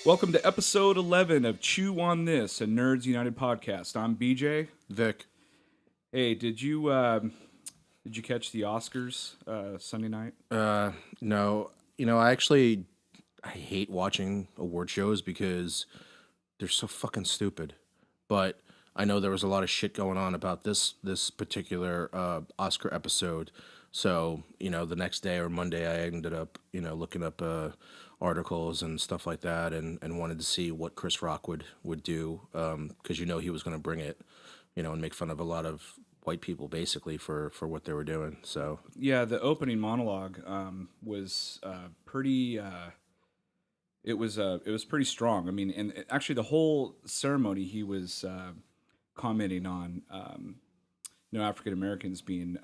Welcome to episode 11 of Chew on This, a Nerds United podcast. I'm BJ. Vic. Hey, did you catch the Oscars Sunday night? No. I hate watching award shows because they're so fucking stupid. But I know there was a lot of shit going on about this particular Oscar episode. So, the next day or Monday, I ended up, looking up articles and stuff like that and wanted to see what Chris Rock would do because, he was going to bring it, and make fun of a lot of white people basically for what they were doing. So yeah, the opening monologue was pretty. It was pretty strong. I mean, and actually, the whole ceremony he was commenting on, African Americans being,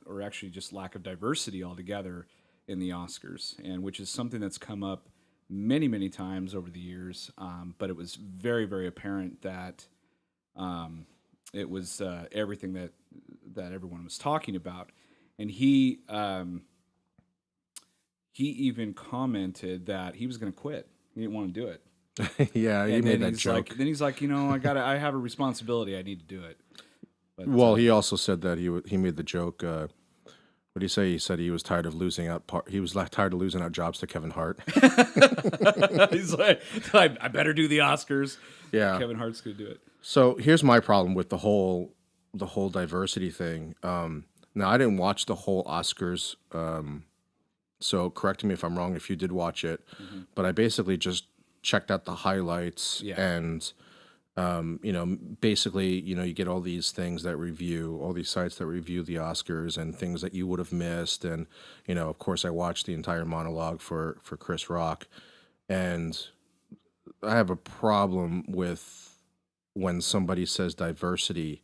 or actually just lack of diversity altogether in the Oscars, and which is something that's come up many, many times over the years. But it was very, very apparent that it was everything that everyone was talking about, and he even commented that he was going to quit. He didn't want to do it. yeah, he made that joke. Then he's like, I have a responsibility. I need to do it. But, well, he also said that he made the joke. What did he say? He said he was tired of losing out. He was tired of losing out jobs to Kevin Hart. He's like, I better do the Oscars. Yeah, Kevin Hart's gonna do it. So here's my problem with the whole diversity thing. Now I didn't watch the whole Oscars. So correct me if I'm wrong if you did watch it, but I basically just checked out the highlights and. Basically, you get all these things that review, all these sites that review the Oscars and things that you would have missed. And, of course, I watched the entire monologue for Chris Rock. And I have a problem with when somebody says diversity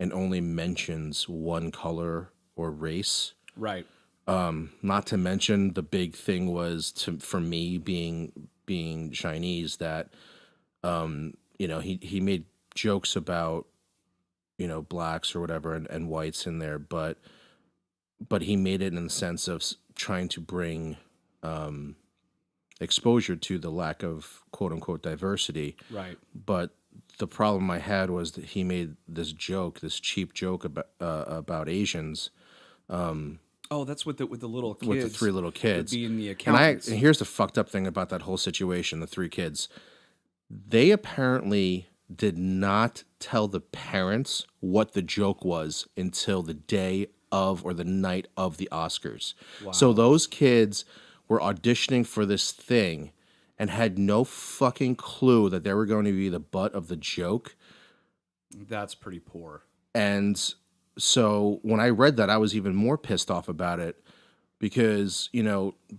and only mentions one color or race. Right. Not to mention the big thing was for me being Chinese that, he made jokes about, blacks or whatever and whites in there, but he made it in the sense of trying to bring exposure to the lack of quote unquote diversity. Right. But the problem I had was that he made this cheap joke about Asians. Oh, that's with the little kids. With the three little kids. Being the accountants. And here's the fucked up thing about that whole situation, the three kids. They apparently did not tell the parents what the joke was until the day of or the night of the Oscars. Wow. So those kids were auditioning for this thing and had no fucking clue that they were going to be the butt of the joke. That's pretty poor. And so when I read that, I was even more pissed off about it because,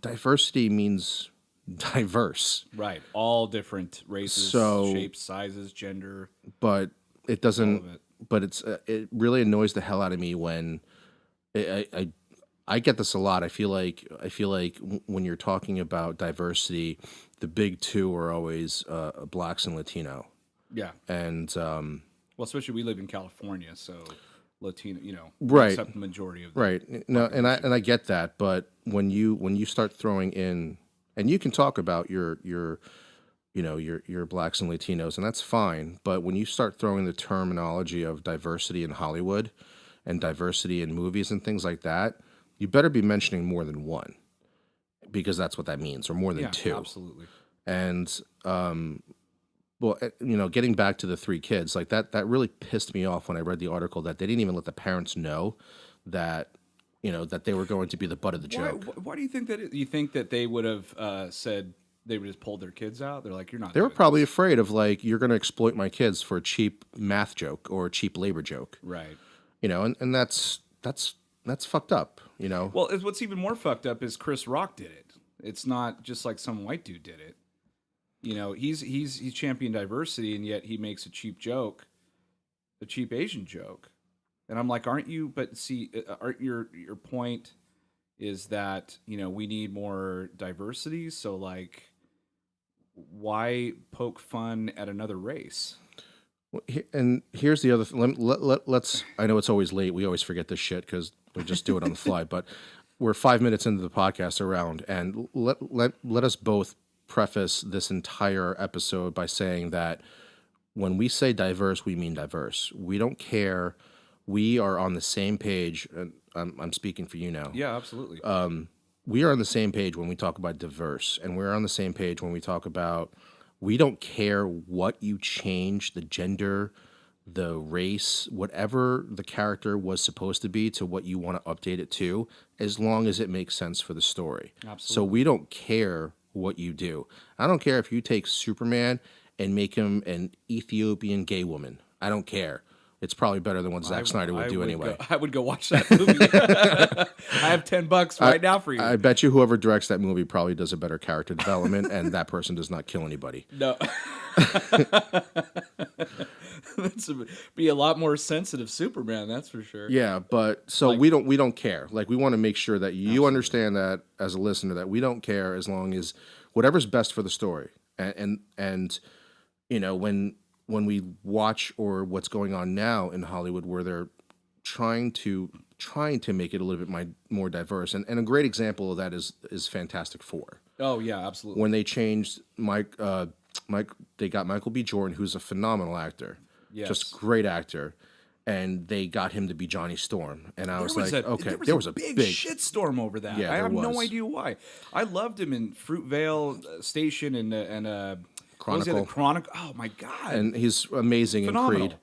diversity means diverse, right? All different races, shapes, sizes, gender. But it doesn't. But it really annoys the hell out of me when I get this a lot. I feel like when you're talking about diversity, the big two are always blacks and Latino. Yeah, and well, especially we live in California, so Latino, right, except the majority of right. No, and I get that, but when you start throwing in. And you can talk about your blacks and Latinos, and that's fine. But when you start throwing the terminology of diversity in Hollywood and diversity in movies and things like that, you better be mentioning more than one, because that's what that means, or more than two. Absolutely. And getting back to the three kids, like that really pissed me off when I read the article that they didn't even let the parents know that. That they were going to be the butt of the joke. Why do you think that? You think that they would have said they would just pulled their kids out? They're like, you're not. They were probably afraid of you're going to exploit my kids for a cheap math joke or a cheap labor joke, right? And that's fucked up. Well, what's even more fucked up is Chris Rock did it. It's not just like some white dude did it. He's championed diversity, and yet he makes a cheap joke, a cheap Asian joke. And I'm like, aren't you? But see, aren't your point is that we need more diversity? So why poke fun at another race? And here's the other thing. Let's. I know it's always late. We always forget this shit because we just do it on the fly. But we're 5 minutes into the podcast around, and let us both preface this entire episode by saying that when we say diverse, we mean diverse. We don't care. We are on the same page. And I'm speaking for you now. Yeah, absolutely. We are on the same page when we talk about diverse, and we're on the same page when we talk about we don't care what you change, the gender, the race, whatever the character was supposed to be to what you want to update it to, as long as it makes sense for the story. Absolutely. So we don't care what you do. I don't care if you take Superman and make him an Ethiopian gay woman. I don't care. It's probably better than what Zack Snyder would do anyway. I would go watch that movie. I have $10 right now for you. I bet you whoever directs that movie probably does a better character development, and that person does not kill anybody. No. That's be a lot more sensitive Superman, that's for sure. Yeah, but so we don't care. Like, we want to make sure that you understand that as a listener, that we don't care as long as whatever's best for the story. And you know, when we watch or what's going on now in Hollywood, where they're trying to make it a little bit more diverse, and a great example of that is Fantastic Four. Oh yeah, absolutely. When they changed they got Michael B. Jordan, who's a phenomenal actor, just great actor, and they got him to be Johnny Storm, and I was like, okay, there was a big shitstorm over that. Yeah, I have no was. idea why. I loved him in Fruitvale Station and Chronicle. What was it, Chronicle. Oh my god! And he's amazing Phenomenal. in Creed.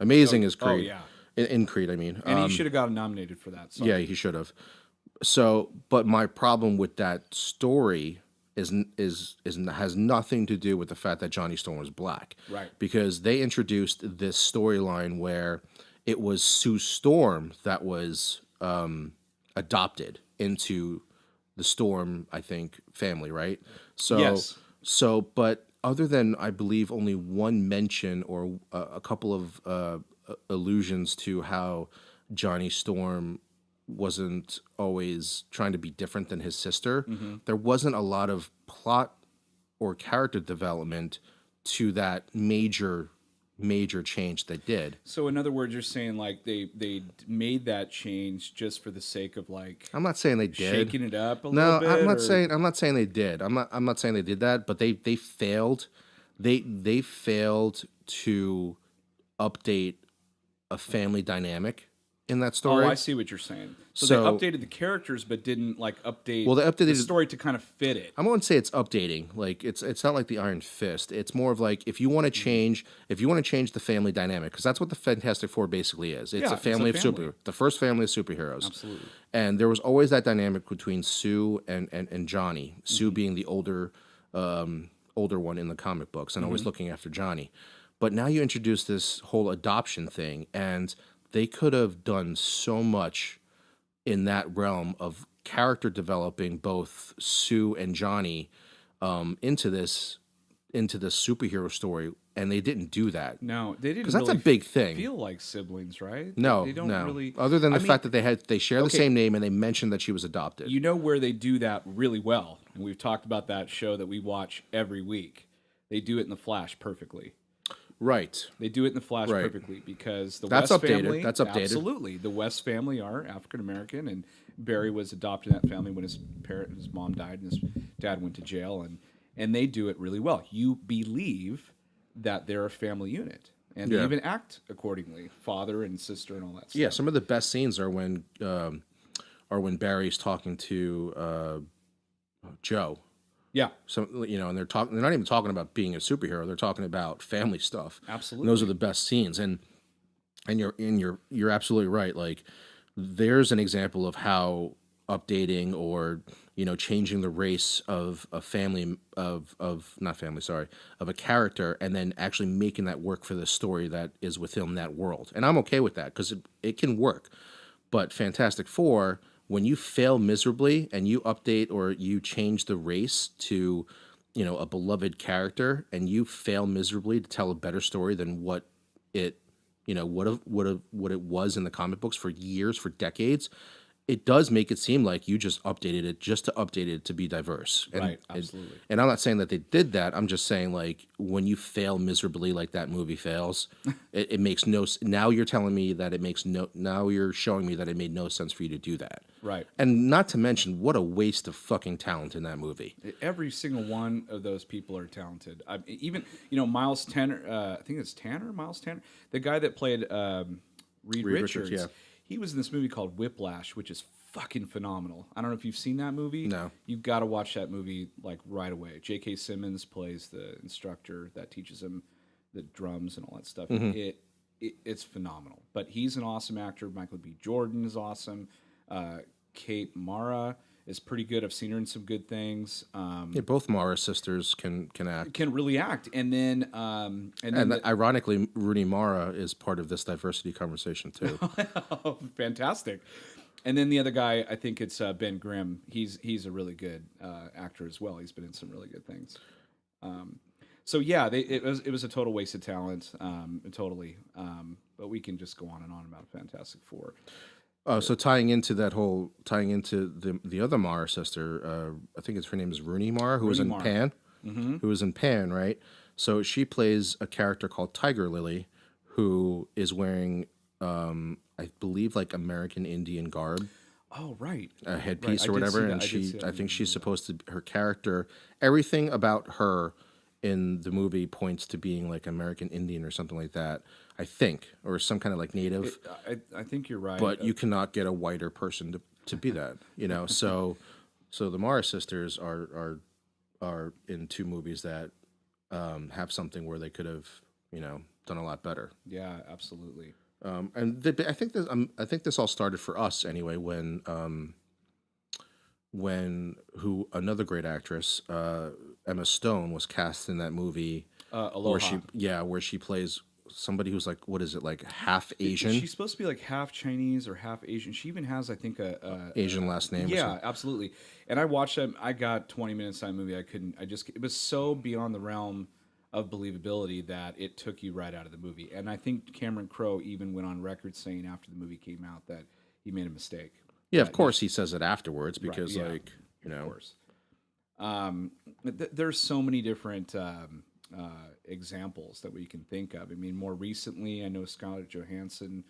Amazing as Creed. yeah. In Creed, I mean. And he should have gotten nominated for that. So. Yeah, he should have. So, but my problem with that story is has nothing to do with the fact that Johnny Storm was black. Right. Because they introduced this storyline where it was Sue Storm that was adopted into the Storm, I think, family, right? So, Yes. So, but other than, I believe, only one mention or a couple of allusions to how Johnny Storm wasn't always trying to be different than his sister, there wasn't a lot of plot or character development to that major change they did. So in other words, you're saying like they made that change just for the sake of like I'm not saying they did. shaking it up a No, little bit. I'm not saying they did. I'm not saying they did that, but they failed. They failed to update a family dynamic in that story. Oh, I see what you're saying. So So- they updated the characters, but didn't like update. Well, they updated the story to kind of fit it. I wouldn't say it's updating. Like it's not like the Iron Fist. It's more of like if you want to change the family dynamic, because that's what the Fantastic Four basically is. It's Yeah, a family it's a of family. the first family of superheroes. Absolutely. And there was always that dynamic between Sue and Johnny. Sue being the older one in the comic books and always looking after Johnny. But now you introduce this whole adoption thing, and they could have done so much in that realm of character developing both Sue and Johnny into this superhero story, and they didn't do that. No, they didn't. Because that's really a big thing. Feel like siblings, right? No, they don't no. really. Other than the I mean, fact that they share the same name and they mentioned that she was adopted. you know where they do that really well, and we've talked about that show that we watch every week. They do it in The Flash perfectly. Right. They do it in The Flash Right. perfectly because the That's West updated. family. That's updated. Absolutely, the West family are African American, and Barry was adopted in that family when his mom died, and his dad went to jail, and they do it really well. You believe that they're a family unit, and they Yeah. even act accordingly, father and sister and all that stuff. Yeah, some of the best scenes are when Barry's talking to Joe. Yeah, So and they're not even talking about being a superhero. They're talking about family stuff. absolutely. And those are the best scenes. And you're absolutely right. Like, there's an example of how updating or changing the race of a family of a character, and then actually making that work for the story that is within that world. And I'm okay with that because it can work. But Fantastic Four, when you fail miserably and you update or you change the race to, a beloved character, and you fail miserably to tell a better story than what it, what it was in the comic books for years, for decades, it does make it seem like you just updated it just to update it to be diverse. And, Right, absolutely. And I'm not saying that they did that. I'm just saying, like, when you fail miserably like that movie fails, it makes no. Now you're telling me that it makes no. Now you're showing me that it made no sense for you to do that. Right. And not to mention, what a waste of fucking talent in that movie. Every single one of those people are talented. Even Miles Tanner. I think it's Tanner. Miles Tanner, the guy that played Reed Reed Richards. Richards, yeah. He was in this movie called Whiplash, which is fucking phenomenal. I don't know if you've seen that movie. No. You've got to watch that movie like right away. J.K. Simmons plays the instructor that teaches him the drums and all that stuff. It's phenomenal. But he's an awesome actor. Michael B. Jordan is awesome. Kate Mara is pretty good. I've seen her in some good things. Yeah, both Mara sisters can act. Can really act. And then Ironically, Rooney Mara is part of this diversity conversation too. oh, fantastic. And then the other guy, I think it's Ben Grimm. He's a really good actor as well. He's been in some really good things. So yeah, it was a total waste of talent, totally. But we can just go on and on about Fantastic Four. So tying into the other Mara sister, I think her name is Rooney Mara, who was in Mara. Pan, who was in Pan, right? So she plays a character called Tiger Lily, who is wearing, I believe, like American Indian garb, Oh right, a headpiece Right, or I did see whatever, that. and I did see that I in think the she's supposed to, her character, everything about her in the movie points to being like American Indian or something like that, I think, or some kind of like native. I think you're right. But you cannot get a whiter person to be that, So the Mara sisters are in two movies that have something where they could have done a lot better. Yeah, absolutely. I think this all started for us anyway when another great actress, Emma Stone, was cast in that movie Aloha. where she plays somebody who's like, what is it, like half Asian? She's supposed to be like half Chinese or half Asian. She even has, I think, a Asian last name. Or yeah, something. absolutely. And I watched that. I got 20 minutes of that movie. It was so beyond the realm of believability that it took you right out of the movie. And I think Cameron Crowe even went on record saying after the movie came out that he made a mistake. Yeah, of course he says it afterwards because, yeah, Of course. There's so many different examples that we can think of. I mean, more recently, I know Scarlett Johansson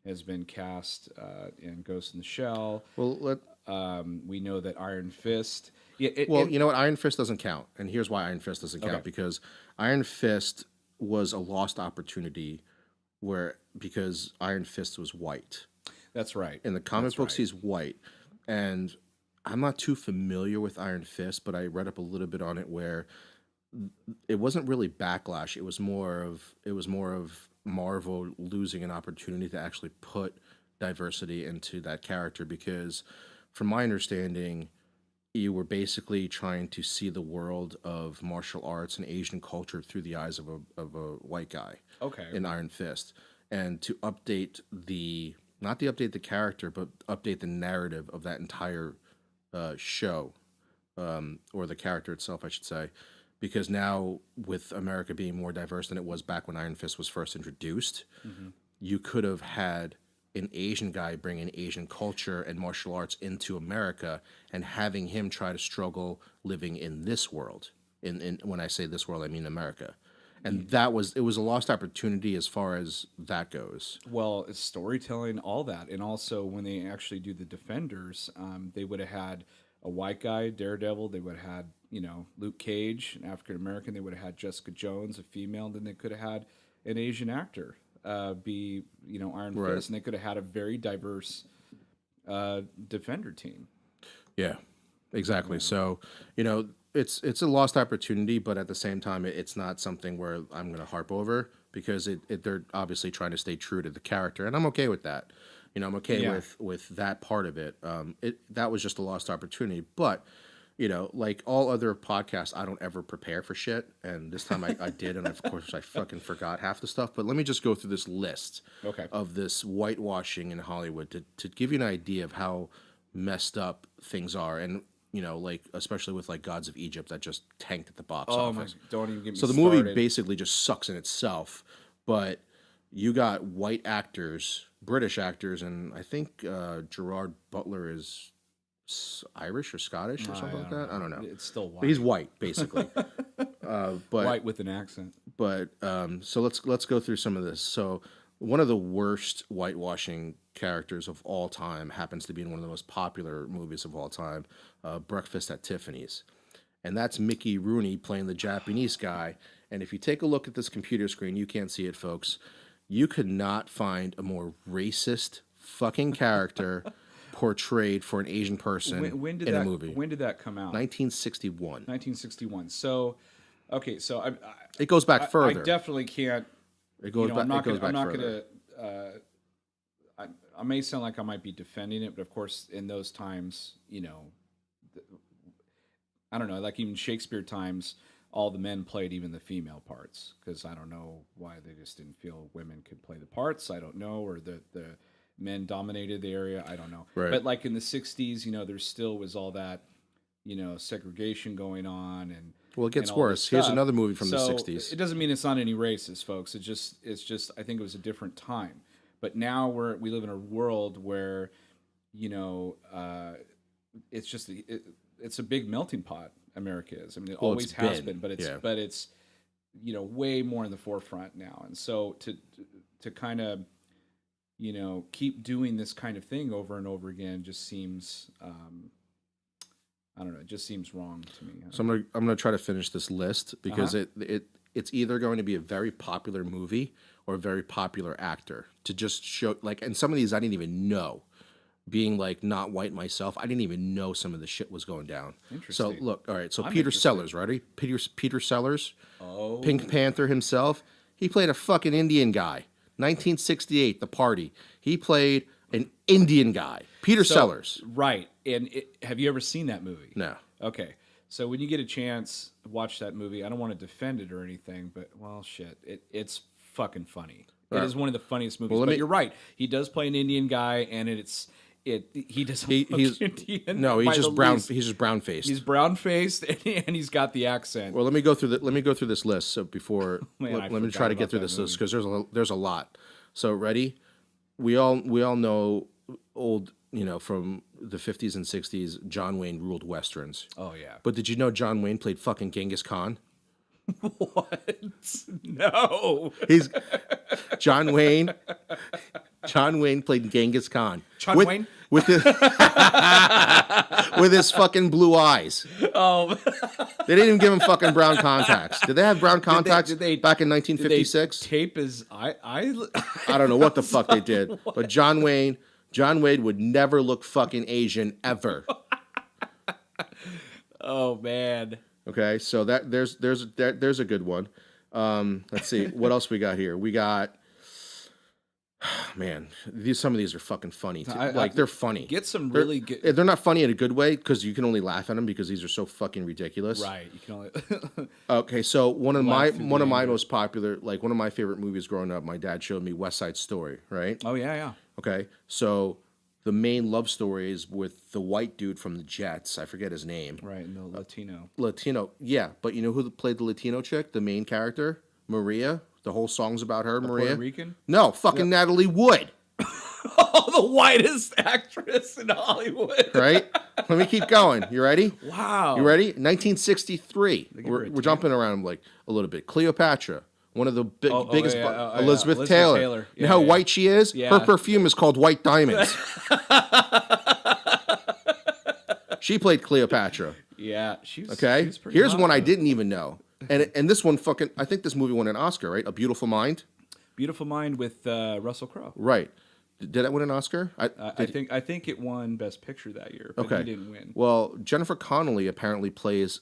has been cast in Ghost in the Shell. Well, we know that Iron Fist. Yeah, you know what? Iron Fist doesn't count, and here's why Iron Fist doesn't count, because Iron Fist was a lost opportunity because Iron Fist was white. That's right. In the comic books, he's white, and I'm not too familiar with Iron Fist, but I read up a little bit on it where it wasn't really backlash. It was more of Marvel losing an opportunity to actually put diversity into that character, because from my understanding, you were basically trying to see the world of martial arts and Asian culture through the eyes of a white guy. Okay. In Iron Fist, and to update not to update the character, but update the narrative of that entire show, or the character itself, I should say, because now with America being more diverse than it was back when Iron Fist was first introduced, you could have had an Asian guy bring in Asian culture and martial arts into America and having him try to struggle living in this world. In when I say this world, I mean America. And it was a lost opportunity as far as that goes. Well, it's storytelling, all that. And also when they actually do the Defenders, they would have had a white guy, Daredevil. They would have had, Luke Cage, an African-American. They would have had Jessica Jones, a female. And then they could have had an Asian actor be, Iron Fist. And they could have had a very diverse Defender team. Yeah, exactly. So, it's a lost opportunity, but at the same time, it's not something where I'm going to harp over, because they're obviously trying to stay true to the character, and I'm okay with that. I'm okay with that part of it. That was just a lost opportunity, but like all other podcasts, I don't ever prepare for shit, and this time I did, and of course I fucking forgot half the stuff. But let me just go through this list of this whitewashing in Hollywood to give you an idea of how messed up things are, and like especially with like Gods of Egypt that just tanked at the box office. Don't even get me So the started. movie basically just sucks in itself, but you got white actors, British actors, and I think Gerard Butler is Irish or Scottish or something like that. I don't know. It's still white. But he's white, basically. But white with an accent. But so let's go through some of this. So one of the worst whitewashing characters of all time happens to be in one of the most popular movies of all time, Breakfast at Tiffany's. And that's Mickey Rooney playing the Japanese guy. And if you take a look at this computer screen, you can't see it, folks. You could not find a more racist fucking character portrayed for an Asian person in a movie. When did that come out? 1961. 1961. So, okay, so It goes back I further. definitely can't. It goes back. It goes back I'm not further. gonna. I may sound like I might be defending it, but of course, in those times, I don't know. Like even Shakespeare times, all the men played even the female parts because I don't know why they just didn't feel women could play the parts. I don't know, or the men dominated the area. I don't know. Right. But like in the '60s, there still was all that, segregation going on and. Well, it gets and all this worse. Here's stuff. another movie from the So, 60s. It doesn't mean it's not any racist, folks. It's just I think it was a different time. But now we live in a world where, it's just it's a big melting pot. America is. I mean, it Well, always it's has been, been, yeah. but it's way more in the forefront now. And so to kind of keep doing this kind of thing over and over again just seems I don't know. It just seems wrong to me. So I'm gonna try to finish this list because it's either going to be a very popular movie or a very popular actor to just show and some of these I didn't even know. Being like not white myself, I didn't even know some of the shit was going down. Interesting. So look, all right. So I'm Peter interested. Sellers, ready? Peter Sellers, Oh, Pink Panther himself. He played a fucking Indian guy. 1968, The Party. He played an Indian guy. Peter Sellers. right. And have you ever seen that movie? No. Okay. So when you get a chance, watch that movie. I don't want to defend it or anything, but well, shit, it's fucking funny. It Right. is one of the funniest movies. Well, let but me- you're right. He does play an Indian guy, and he doesn't look He's Indian. no, by he's the just brown. least. He's just brown faced. He's brown faced, and he's got the accent. Well, let me go through this list. So before Man, I let me forgot try to get about through that this list movie. because there's a lot. So ready? We all know old from the 50s and 60s. John Wayne ruled westerns. Oh yeah. But did you know John Wayne played fucking Genghis Khan? What? No. He's John Wayne. John Wayne played Genghis Khan. John Wayne? with his with his fucking blue eyes. Oh. They didn't even give him fucking brown contacts. Did they have brown contacts did they- back in Did they 1956? tape his I I don't know what the fuck they did, but John Wayne would never look fucking Asian ever. Oh man. Okay, so there's a good one. Let's see what else we got here. We got man, some of these are fucking funny. Too. They're funny. Get some They're- really good. They're not funny in a good way because you can only laugh at them because these are so fucking ridiculous. Right. You can only. Okay, so one of Laugh through my the anger. most popular, like one of my favorite movies growing up, my dad showed me West Side Story, right? Oh yeah, yeah. Okay, so the main love story is with the white dude from the Jets. I forget his name. Right. And the Latino. Latino, yeah, but you know who played the Latino chick, the main character, Maria. The whole song's about her, Maria. Puerto Rican. No, fucking Natalie Wood, Oh, the whitest actress in Hollywood. right? Let me keep going. You ready? Wow. You ready? 1963. her a We're tan. jumping around like a little bit. Cleopatra, one of the biggest. yeah, oh, yeah. Elizabeth Taylor. Taylor. You know how Yeah, yeah. white she is? Yeah. Her perfume is called White Diamonds. She played Cleopatra. Yeah. She's Okay. She's pretty Here's hot, one I though. didn't even know. And this one fucking. I think this movie won an Oscar, right? A Beautiful Mind. Beautiful Mind with Russell Crowe. Right. Did that win an Oscar? I think it won Best Picture that year, but Okay. he didn't win. Well, Jennifer Connelly apparently plays.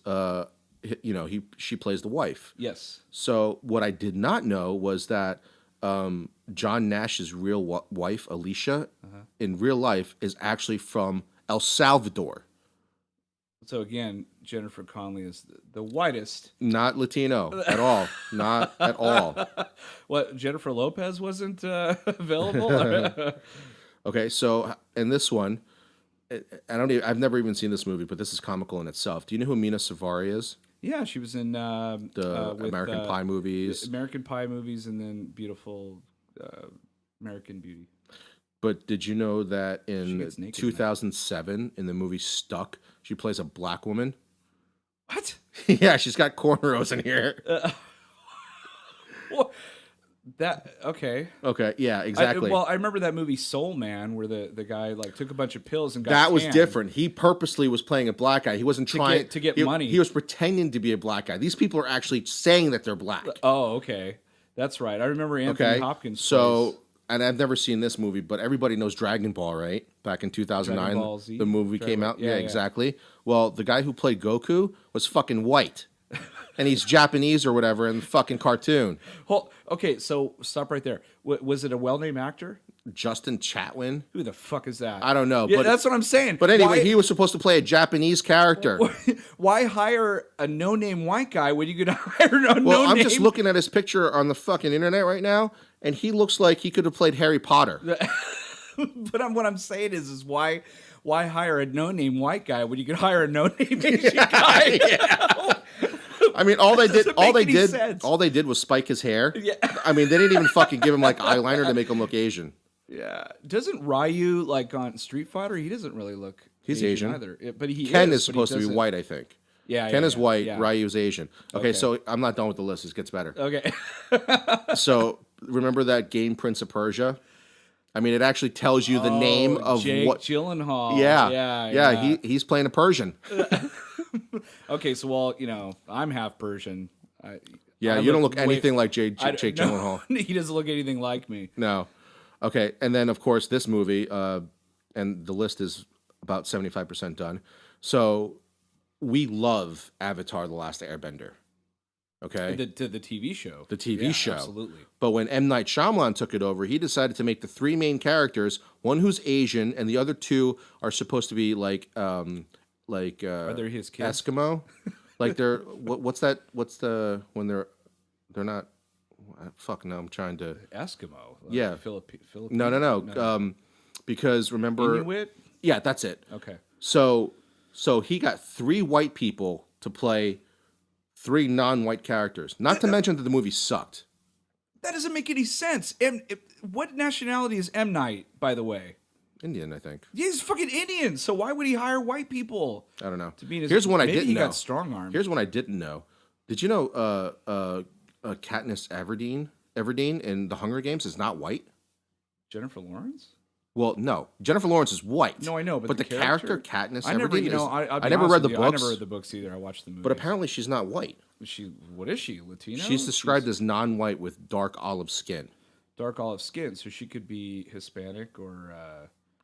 She plays the wife. Yes. So what I did not know was that John Nash's real wife, Alicia, in real life is actually from El Salvador, So again, Jennifer Connelly is the whitest. not Latino at all, not at all. What, Jennifer Lopez wasn't available? Okay, so in this one, I've never even seen this movie, but this is comical in itself. Do you know who Mina Savari is? Yeah, she was in The with, American Pie movies. American Pie movies, and then Beautiful American Beauty. But did you know that She in gets naked in that. 2007, in the movie Stuck, she plays a black woman? What? Yeah, she's got cornrows in here. What? That okay. Okay, yeah, exactly. Well, I remember that movie Soul Man, where the guy like took a bunch of pills and got That was tan different. He purposely was playing a black guy. He wasn't trying to get he, money. He was pretending to be a black guy. These people are actually saying that they're black. Oh, okay, that's right. I remember Anthony Okay, Hopkins. so plays and I've never seen this movie, but everybody knows Dragon Ball, right? Back in 2009, Dragon Ball Z? the movie Dragon came Ball- out. yeah, Yeah, yeah. exactly. Well, the guy who played Goku was fucking white, and he's Japanese or whatever in the fucking cartoon. Okay, so stop right there. Was it a well-named actor? Justin Chatwin. Who the fuck is that? I don't know, Yeah, but that's what I'm saying. But anyway, Why- he was supposed to play a Japanese character. Why hire a no-name white guy when you could hire a no-name? Well, I'm just looking at his picture on the fucking internet right now, and he looks like he could have played Harry Potter. But what I'm saying is why hire a no-name white guy when you could hire a no-name Asian guy? I mean, all they make any sense. did was spike his hair. Yeah. I mean, they didn't even fucking give him like eyeliner to make him look Asian. Yeah. Doesn't Ryu like on Street Fighter? He doesn't really look. He's Asian. either. But he Ken is is but he supposed to be doesn't- white, I think. Yeah. Ken is white. Yeah. Ryu's Asian. Okay, Okay. so I'm not done with the list. It gets better. Okay. So remember that game Prince of Persia? I mean, it actually tells you the name of Jake what. Gyllenhaal. Yeah. He's playing a Persian. Okay, so I'm half Persian. Yeah, I you don't look way- anything like Jake I- Gyllenhaal. no, he doesn't look anything like me. No. Okay, and then of course this movie, and the list is about 75% done. So we love Avatar: The Last Airbender. Okay, The TV show. the TV Yeah, show. Absolutely. But when M. Night Shyamalan took it over, he decided to make the three main characters, one who's Asian, and the other two are supposed to be like Are they his kids? Eskimo. Like they're what's that? What's the when they're not? Fuck no, I'm trying to. Eskimo. Yeah. Philippine. No. Because remember, Inuit? yeah, that's it. Okay. So he got three white people to play three non-white characters. Not to mention that the movie sucked. That doesn't make any sense. What nationality is M. Night, by the way? Indian, I think. He's fucking Indian, so why would he hire white people? I don't know. To be his, Here's one I maybe didn't he know. got strong arm. Here's one I didn't know. Did you know Katniss Everdeen in The Hunger Games is not white? Jennifer Lawrence? Well, no. Jennifer Lawrence is white. No, I know, but the the character character- Katniss I never, Everdeen is. I'll be I never honest read the with you, I books, never read the books either. I watched the movie. but apparently she's not white. What is she? Latino? She's described as non-white with dark olive skin. dark olive skin, so she could be Hispanic or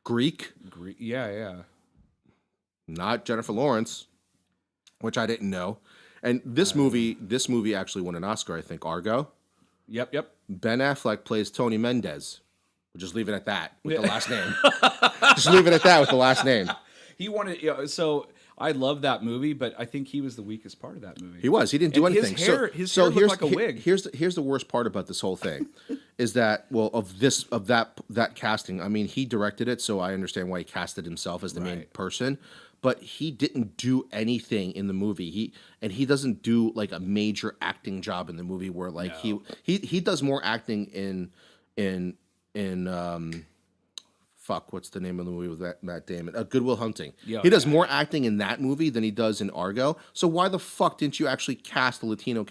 Greek, Greek. Yeah. not Jennifer Lawrence, which I didn't know. And this movie actually won an Oscar, I think. Argo. Yep. Ben Affleck plays Tony Mendez. We'll just leave it at that with the last name. Just leave it at that with the last name. He wanted. So I love that movie, but I think he was the weakest part of that movie. He was. He didn't do And his anything. hair- his hair looked like a wig. Here's the worst part about this whole thing, is that of that casting. I mean, he directed it, so I understand why he casted himself as the main Right. person. But he didn't do anything in the movie. He doesn't do like a major acting job in the movie where like he does more acting in fuck, what's the name of the movie with Matt Damon? Good Will Hunting. Yeah, He does more acting in that movie than he does in Argo. So why the fuck didn't you actually cast a Latino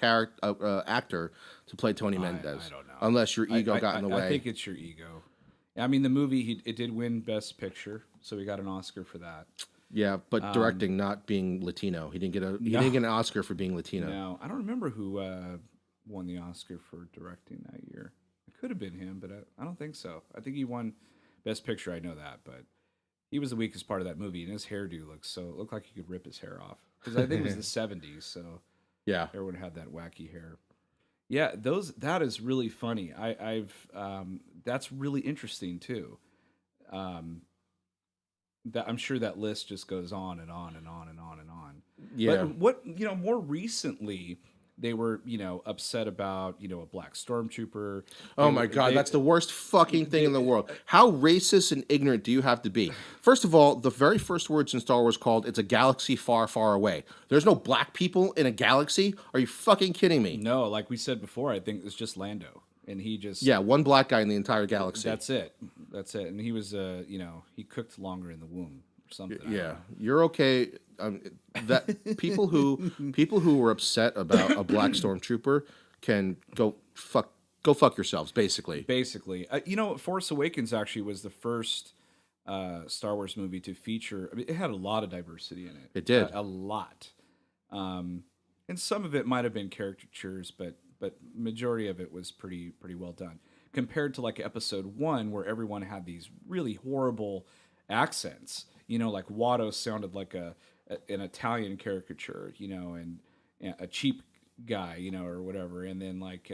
actor to play Tony Mendez? I don't know. Unless your ego got in the way. I think it's your ego. I mean, the movie it did win Best Picture, so he got an Oscar for that. Yeah, but directing, not being Latino. He didn't get an Oscar for being Latino. No, I don't remember who won the Oscar for directing that year. It could have been him, but I don't think so. I think he won Best Picture. I know that, but he was the weakest part of that movie, and his hairdo looked like he could rip his hair off because I think it was the '70s, so Yeah. everyone had that wacky hair. Yeah, that is really funny. That's really interesting too. That I'm sure that list just goes on and on and on and on and on. Yeah. But what more recently they were upset about a black stormtrooper. Oh my God, that's the worst fucking thing in the world. How racist and ignorant do you have to be? First of all, the very first words in Star Wars called "It's a galaxy far, far away." There's no black people in a galaxy. Are you fucking kidding me? No, like we said before, I think it's just Lando, and he just Yeah, one black guy in the entire galaxy. That's it. And he was he cooked longer in the womb or something. I don't Yeah, know. you're okay. That people who were upset about a black stormtrooper can go fuck go fuck yourselves, basically. Basically, Force Awakens actually was the first Star Wars movie to feature. I mean, it had a lot of diversity in it. It did. A lot, and some of it might have been caricatures, but majority of it was pretty well done compared to like Episode One, where everyone had these really horrible accents. Like Watto sounded like an Italian caricature, and a cheap guy, or whatever, and then like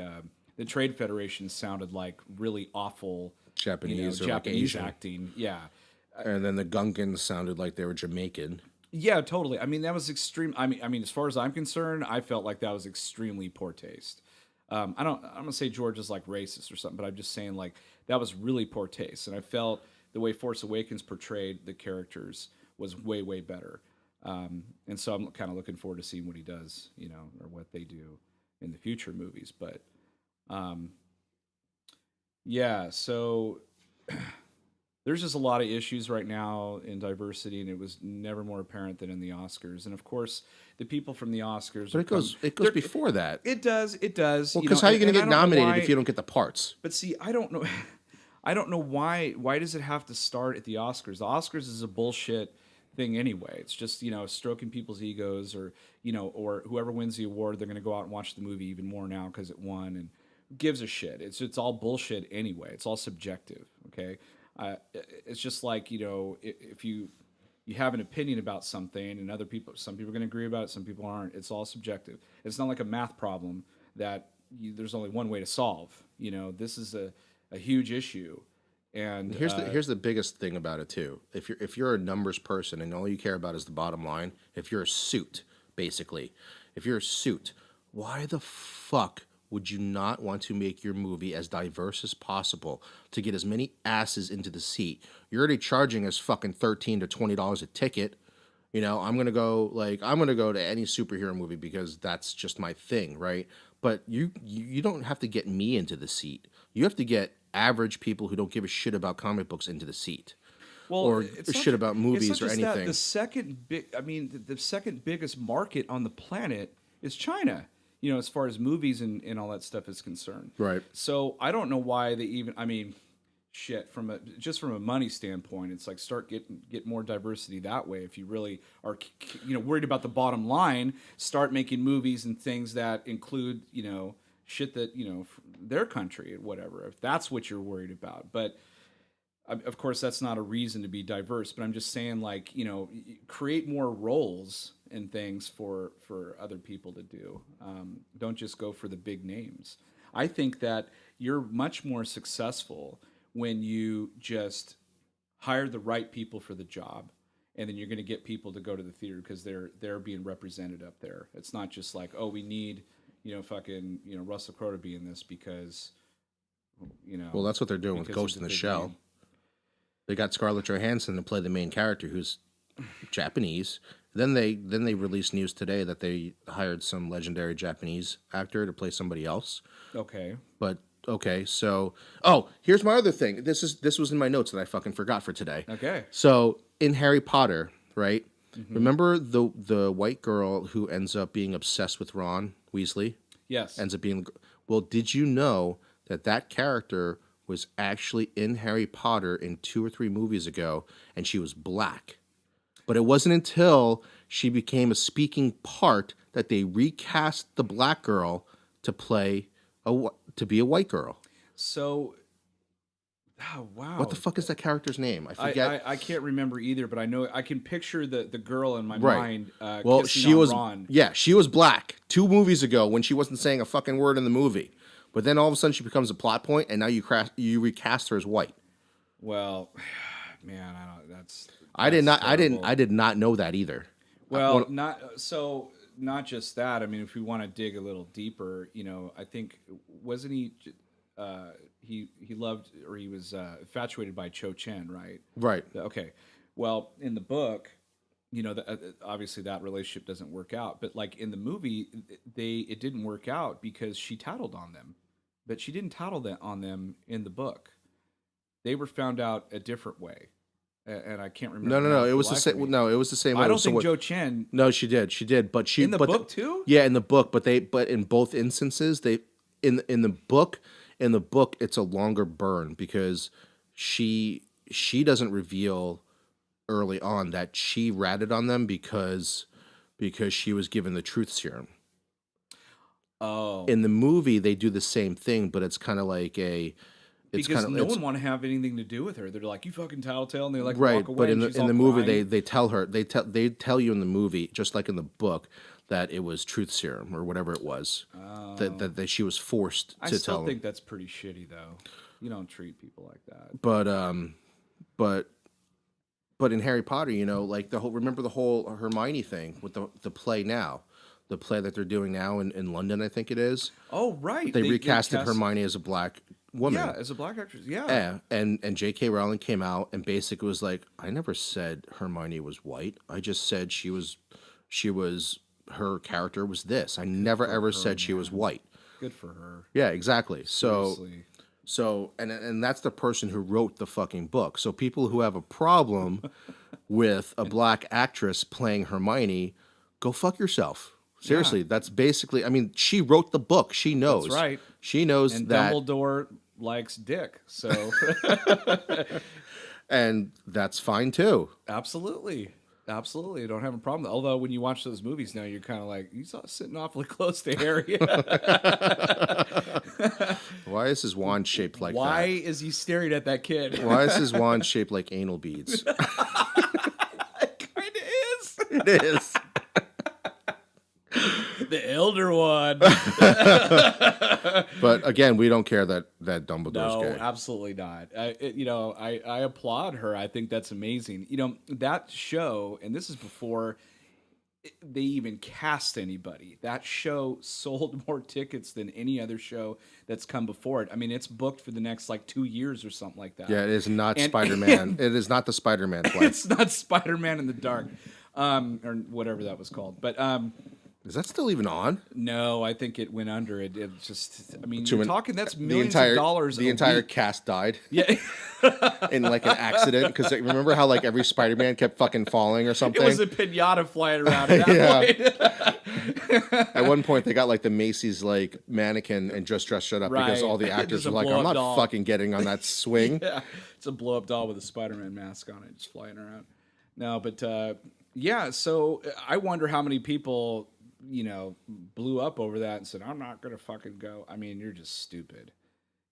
the Trade Federation sounded like really awful Japanese or like Japanese Asian. acting. Yeah. And then the Gungans sounded like they were Jamaican. Yeah, totally. I mean, that was extreme. I mean, as far as I'm concerned, I felt like that was extremely poor taste. I'm gonna say George is like racist or something, but I'm just saying like that was really poor taste, and I felt the way Force Awakens portrayed the characters was way way better. And so I'm kind of looking forward to seeing what he does, or what they do in the future movies. But yeah, so there's just a lot of issues right now in diversity, and it was never more apparent than in the Oscars. And of course, the people from the Oscars. But it goes before that. It does. It does. Well, because how are you going to get and I don't know nominated why- if you don't get the parts? But see, I don't know. I don't know why. Why does it have to start at the Oscars? The Oscars is a bullshit thing anyway. It's just stroking people's egos, or whoever wins the award, they're going to go out and watch the movie even more now because it won. And who gives a shit? It's all bullshit anyway. It's all subjective. Okay. It's just like if you have an opinion about something, and some people are going to agree about it, some people aren't. It's all subjective. It's not like a math problem that there's only one way to solve. This is a huge issue, and Here's the biggest thing about it too. If you're a numbers person and all you care about is the bottom line, if you're a suit, basically, why the fuck would you not want to make your movie as diverse as possible to get as many asses into the seat? You're already charging us fucking $13 to $20 a ticket. I'm gonna go to any superhero movie because that's just my thing, right? But you don't have to get me into the seat. You have to get average people who don't give a shit about comic books into the seat. Or it's shit about movies it's not or just that. anything. The second biggest market on the planet is China. As far as movies and all that stuff is concerned. Right. So I don't know why they even. I mean, shit. From a money standpoint, it's like get more diversity that way. If you really are worried about the bottom line, start making movies and things that include shit that their country and whatever. If that's what you're worried about, but. Of course, that's not a reason to be diverse, but I'm just saying, like, create more roles and things for other people to do. Don't just go for the big names. I think that you're much more successful when you just hire the right people for the job, and then you're going to get people to go to the theater because they're being represented up there. It's not just like, oh, we need Russell Crowe to be in this because Well, that's what they're doing with because Ghost he's in a the big Shell. name. They got Scarlett Johansson to play the main character, who's Japanese. Then they released news today that they hired some legendary Japanese actor to play somebody else. Okay. But okay, so here's my other thing. This was in my notes that I fucking forgot for today. Okay. So in Harry Potter, right? Remember the white girl who ends up being obsessed with Ron Weasley? Yes. Ends up being well. Did you know that character was actually in Harry Potter in 2 or 3 movies ago, and she was black? But it wasn't until she became a speaking part that they recast the black girl to be a white girl. So, oh, wow. What the fuck is that character's name? I forget. I can't remember either, but I know I can picture the girl in my Right. mind. Well, kissing she on was Ron. she was black 2 movies ago when she wasn't saying a fucking word in the movie. But then all of a sudden she becomes a plot point, and now you recast her as white. Well, man, I did terrible. not know that either. Well, not just that. I mean, if we want to dig a little deeper, I think wasn't he? He loved, or he was infatuated by Cho Chen, right? Right. Okay. Well, in the book, obviously that relationship doesn't work out. But like in the movie, it didn't work out because she tattled on them, but she didn't tattle on them in the book. They were found out a different way, and I can't remember. No. It for was the the life same. of me. No, it was the same. I don't So think what- Joe Chen No, she did. She did. But she in the but book too. Yeah, in the book. But in both instances, in the book, In the book, it's a longer burn because she doesn't reveal early on that she ratted on them because she was given the truth serum. Oh, In the movie, they do the same thing, but it's kind of like a it's because kind of no one want to have anything to do with her. They're like, you fucking tattletale, and they like right. walk away. But in and the she's in all the movie, crying. they tell her they tell you in the movie, just like in the book, that it was truth serum or whatever it was that she was forced I to still tell think him. that's pretty shitty, though. You don't treat people like that. But but in Harry Potter, like remember the whole Hermione thing with the play now, the play that they're doing now in London, I think it is. Oh, right. They recasted cast- Hermione as a black woman. Yeah, as a black actress. Yeah. Yeah, and J.K. Rowling came out and basically was like, I never said Hermione was white. I just said she was her character was this. I never ever said she was white. Good for her. Yeah, exactly. Seriously. So and that's the person who wrote the fucking book. So people who have a problem with a black actress playing Hermione, go fuck yourself. Seriously, that's basically. I mean, she wrote the book. She knows. That's right. She knows And that, Dumbledore likes dick, so and that's fine too. absolutely. Absolutely, I don't have a problem. Although when you watch those movies now, you're kind of like, you saw sitting awfully close to Harry. Why is his wand shaped like Why that? is he staring at that kid? Why is his wand shaped like anal beads? It kind of is. It is. The elder one. But again, we don't care that Dumbledore's No, gay. absolutely not. I applaud her. I think that's amazing. That show, and this is before they even cast anybody. That show sold more tickets than any other show that's come before it. I mean, it's booked for the next like 2 years or something like that. Yeah, it is not And- Spider-Man. It is not the Spider-Man play. It's not Spider-Man in the Dark, or whatever that was called. But Is that still even on? no, I think it went under. It just, I mean, To you're an- talking that's The millions entire of dollars. the a entire week. cast died Yeah. in like an accident because remember how like every Spider-Man kept fucking falling or something. It was a pinata flying around at that point. At one point, they got like the Macy's like mannequin and just dressed shut up because Right. all the actors Just a were like, blow-up "I'm not doll." fucking getting on that swing." Yeah, it's a blow up doll with a Spider-Man mask on it, just flying around. No, but yeah. So I wonder how many people blew up over that and said, "I'm not gonna fucking go." I mean, you're just stupid.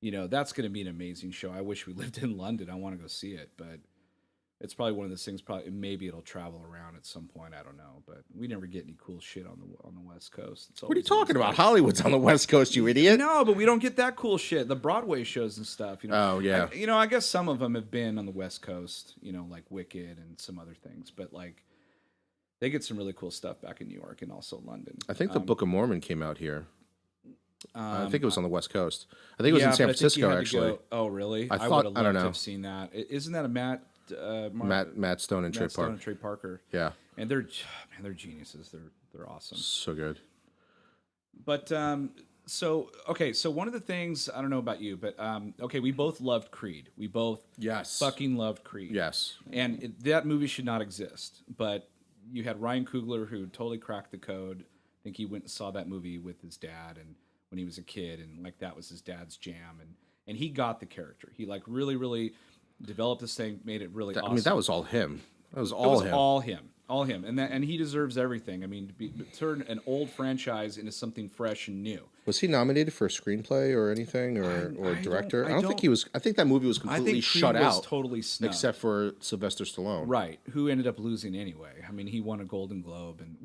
That's gonna be an amazing show. I wish we lived in London. I want to go see it, but it's probably one of those things. Probably maybe it'll travel around at some point. I don't know, but we never get any cool shit on the West Coast. It's What are you always talking East about? Coast. Hollywood's on the West Coast, you idiot. No, but we don't get that cool shit. The Broadway shows and stuff. Oh, yeah. I guess some of them have been on the West Coast. Like Wicked and some other things. But like, they get some really cool stuff back in New York and also London. I think the Book of Mormon came out here. I think it was on the West Coast. I think it was in yeah, San but I think you Francisco, had to actually. go- oh, really? I thought- would have I don't loved to know. have seen that. Isn't that a Matt Matt Stone and Trey Matt Stone Parker. and Trey Parker? Yeah, And they're geniuses. They're awesome. so good. But so one of the things, I don't know about you, but okay, we both loved Creed. We both Yes. fucking loved Creed. Yes. And that movie should not exist. But you had Ryan Coogler who totally cracked the code. I think he went and saw that movie with his dad and when he was a kid, and like that was his dad's jam, and he got the character. He like really, really developed this thing, made it really awesome. I mean, that was all him. That was It all was him. all him, and he deserves everything. I mean, to turn an old franchise into something fresh and new. Was he nominated for a screenplay or anything, or I director? don't- I don't think he was. I think that movie was I completely think Creed shut was out, totally snubbed. except for Sylvester Stallone. Right, who ended up losing anyway. I mean, he won a Golden Globe, and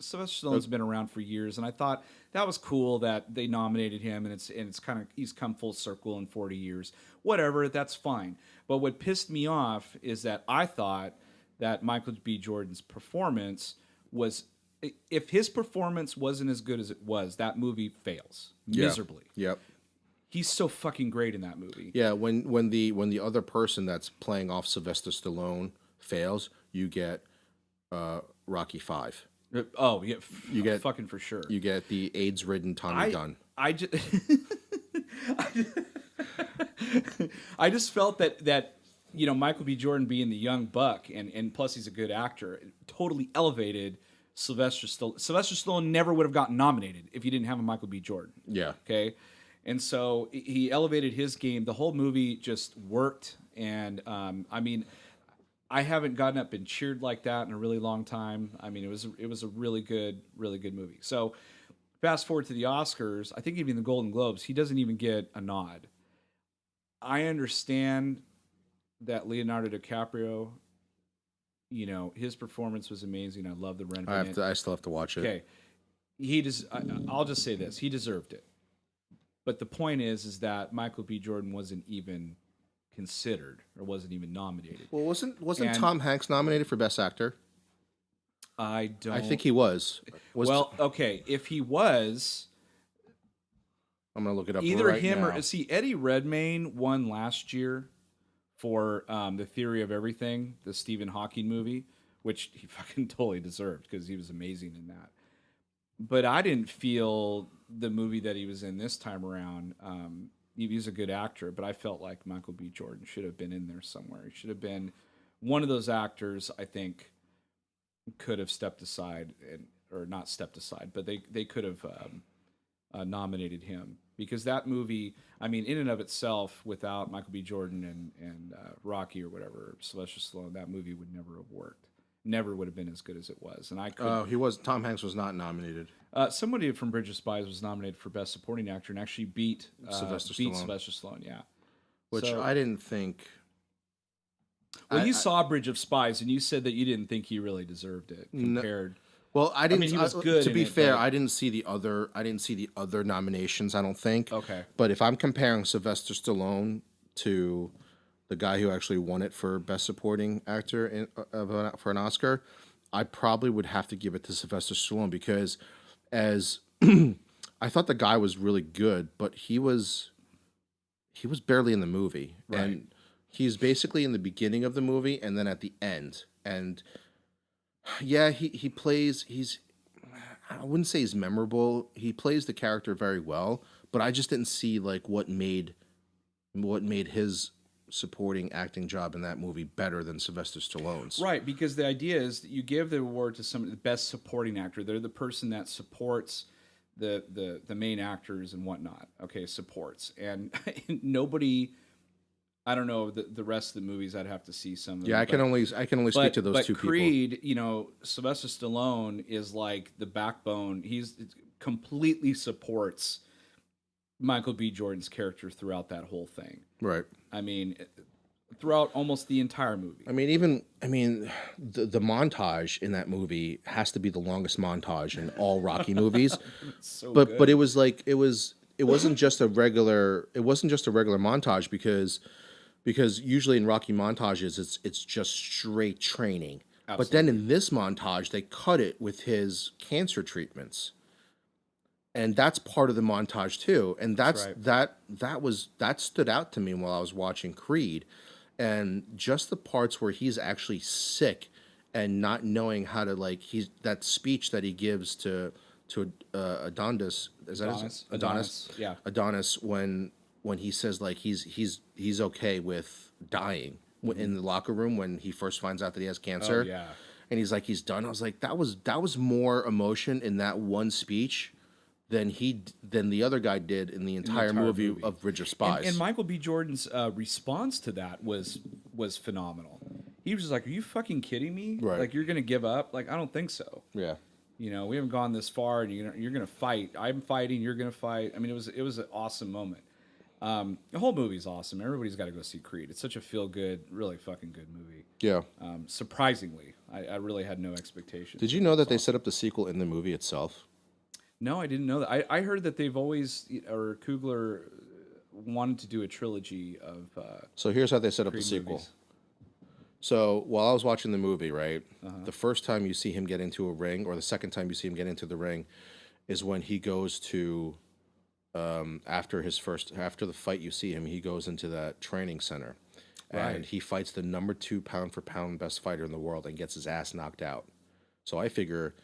Sylvester Stallone's been around for years, and I thought that was cool that they nominated him, and it's kind of he's come full circle in 40 years. Whatever, that's fine. But what pissed me off is that I thought that Michael B. Jordan's performance was, if his performance wasn't as good as it was, that movie fails miserably. Yep. He's so fucking great in that movie. Yeah. When the other person that's playing off Sylvester Stallone fails, you get Rocky V. Oh yeah, You get- fucking for sure. You get the AIDS-ridden Tommy Gunn. I just, I just felt that Michael B. Jordan being the young buck and plus he's a good actor, it totally elevated Sylvester Stallone. Sylvester Stallone never would have gotten nominated if you didn't have a Michael B. Jordan. Yeah. Okay. And so he elevated his game. The whole movie just worked. And I mean, I haven't gotten up and cheered like that in a really long time. I mean, it was a really good movie. So fast forward to the Oscars, I think even the Golden Globes, he doesn't even get a nod. I understand that Leonardo DiCaprio, you know, his performance was amazing. I love the Revenant. I still have to watch it. Okay, I'll just say this: he deserved it. But the point is that Michael B. Jordan wasn't even considered or wasn't even nominated. Well, wasn't And- Tom Hanks nominated for Best Actor? I don't. I think he was. Well, okay, if he was, I'm gonna look it up. either right him now. or see Eddie Redmayne won last year for The Theory of Everything, the Stephen Hawking movie, which he fucking totally deserved because he was amazing in that. But I didn't feel the movie that he was in this time around. He's a good actor, but I felt like Michael B. Jordan should have been in there somewhere. He should have been one of those actors. I think could have stepped aside or not stepped aside, but they could have nominated him because that movie, I mean, in and of itself, without Michael B. Jordan and Rocky or whatever, Sylvester Stallone, that movie would never have worked. Never would have been as good as it was. And I could. He was. Tom Hanks was not nominated. Somebody from Bridge of Spies was nominated for Best Supporting Actor and actually beat Sylvester beat Stallone. Sylvester Stallone. Yeah, Which So- I didn't think. Well, I- you I- saw Bridge of Spies, and you said that you didn't think he really deserved it compared. Well, I didn't. mean, he was good To in be it, fair, but- I didn't see the other. I didn't see the other nominations. I don't think. Okay. But if I'm comparing Sylvester Stallone to the guy who actually won it for Best Supporting Actor for an Oscar, I probably would have to give it to Sylvester Stallone because, as I thought the guy was really good, but he was barely in the movie, Right. and he's basically in the beginning of the movie and then at the end, and yeah, he plays. I wouldn't say he's memorable. He plays the character very well, but I just didn't see like what made his supporting acting job in that movie better than Sylvester Stallone's. Right, because the idea is that you give the award to somebody, the best supporting actor. They're the person that supports the main actors and whatnot. Okay, supports, and nobody. I don't know the rest of the movies. I'd have to see some. Of them, Yeah, I can only speak to those but two people. Creed, you know, Sylvester Stallone is like the backbone. He's completely supports Michael B. Jordan's character throughout that whole thing. Right. I mean, throughout almost the entire movie. I mean, the montage in that movie has to be the longest montage in all Rocky movies. So but good. but it was like it wasn't just a regular montage because usually in Rocky montages it's just straight training. But then in this montage they cut it with his cancer treatments. And that's part of the montage too. And that stood out to me while I was watching Creed. And just the parts where he's actually sick and not knowing how to that speech that he gives to Adonis, is that his Adonis, yeah. Adonis when he says like he's okay with dying in the locker room when he first finds out that he has cancer. Oh, yeah. And he's like he's done. I was like that was more emotion in that one speech than the other guy did in the entire movie of Bridge of Spies. And Michael B. Jordan's response to that was phenomenal. He was just like, "Are you fucking kidding me? Right. Like you're gonna give up? Like I don't think so. Yeah. You know, we haven't gone this far, and you're gonna fight. I'm fighting. You're gonna fight. I mean, it was an awesome moment. The whole movie's awesome. Everybody's got to go see Creed. It's such a feel good, really fucking good movie. Yeah. Surprisingly, I really had no expectations. Did you know that they set up the sequel in the movie itself? No, I didn't know that. I heard that they've always, or Coogler wanted to do a trilogy of So here's how they set up the Creed sequel. movies. So while I was watching the movie, right, the first time you see him get into a ring, or the second time you see him get into the ring, is when he goes to after the fight. You see him, he goes into that training center, Right. and he fights the number 2 pound for pound best fighter in the world and gets his ass knocked out. So I figure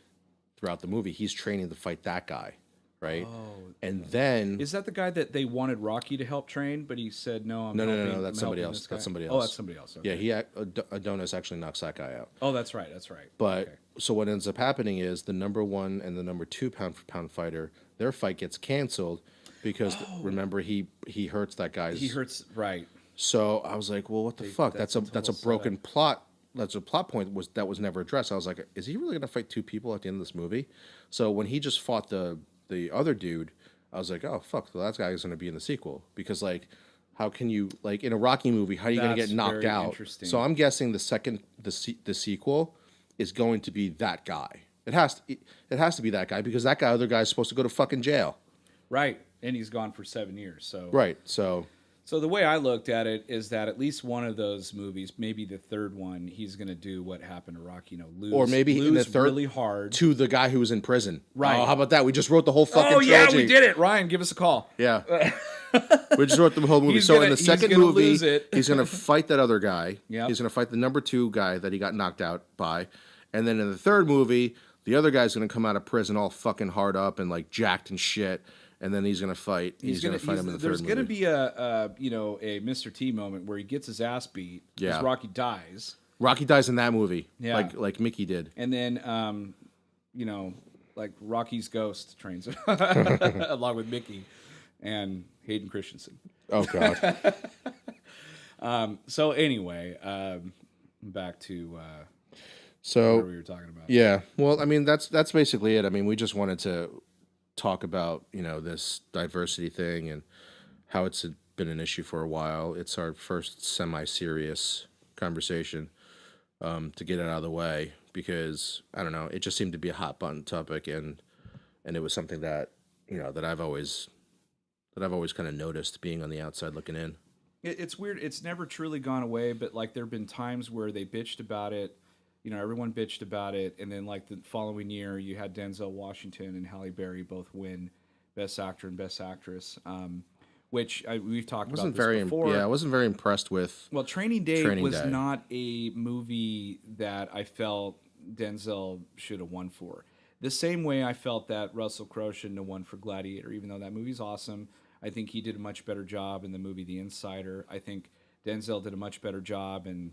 throughout the movie he's training to fight that guy, right? Oh. And then Is that the guy that they wanted Rocky to help train, but he said no? No, I'm that's somebody helping else. this guy." That's somebody Oh, else. that's somebody else. Okay. yeah, Adonis actually knocks that guy out. Oh, that's right. That's right. But Okay. so what ends up happening is the number 1 and the number 2 pound for pound fighter, their fight gets canceled, because remember he hurts that guy's. He hurts, right? So I was like, well, what the fuck? that's That's a a total broken plot. That's a plot point that was never addressed. I was like, is he really gonna fight two people at the end of this movie? So when he just fought the other dude, I was like, oh fuck, well, that guy is gonna be in the sequel because like, how can you like in a Rocky movie? How are you gonna That's get knocked very out? interesting. So I'm guessing the sequel is going to be that guy. It has to be that guy because that other guy is supposed to go to fucking jail. Right, and he's gone for 7 years. So Right. So So the way I looked at it is that at least one of those movies, maybe the third one, he's going to do what happened to Rocky, lose, or maybe lose in the third really hard. to the guy who was in prison. Right. Oh, how about that? We just wrote the whole fucking Oh yeah, trilogy. we did it, Ryan. Give us a call. Yeah. We just wrote the whole movie. He's So gonna- in the he's second gonna movie, lose it. he's going to fight that other guy. Yep. He's going to fight the number 2 guy that he got knocked out by. And then in the third movie, the other guy's going to come out of prison all fucking hard up and like jacked and shit. And then he's going to fight. He's going to fight him in the third There's movie. going to be a Mr. T moment where he gets his ass beat because Yeah. Rocky dies, Rocky dies in that movie. Yeah. Like Mickey did. and then like Rocky's ghost trains along with Mickey and Hayden Christensen. Oh God. So anyway, back to So what we were talking about. yeah, well, I mean that's basically it. I mean, we just wanted to talk about this diversity thing and how it's been an issue for a while. It's our first semi-serious conversation to get it out of the way because I don't know, it just seemed to be a hot button topic and it was something that that I've always kind of noticed being on the outside looking in. It's weird. It's never truly gone away, but like there have been times where they bitched about it. Everyone bitched about it, and then like the following year, you had Denzel Washington and Halle Berry both win Best Actor and Best Actress, which we've talked about this before. I wasn't very impressed with. Well, Training Day Training was Day. not a movie that I felt Denzel should have won for. The same way I felt that Russell Crowe shouldn't have won for Gladiator, even though that movie's awesome. I think he did a much better job in the movie The Insider. I think Denzel did a much better job in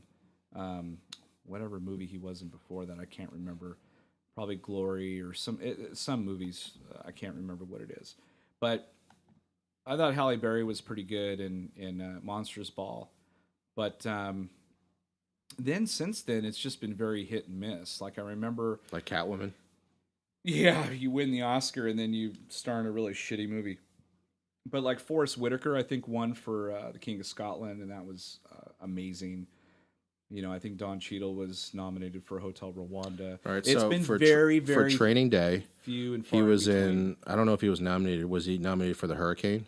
whatever movie he was in before that. I can't remember. Probably Glory or some movies. I can't remember what it is. But I thought Halle Berry was pretty good in Monsters Ball. But then since then, it's just been very hit and miss. Like I remember, Like Catwoman. yeah, you win the Oscar and then you star in a really shitty movie. But like Forrest Whitaker, I think won for The King of Scotland, and that was amazing. I think Don Cheadle was nominated for Hotel Rwanda. All right, It's so been for very, for very Training Day, few and far he was between. in. I don't know if he was nominated. Was he nominated for the Hurricane?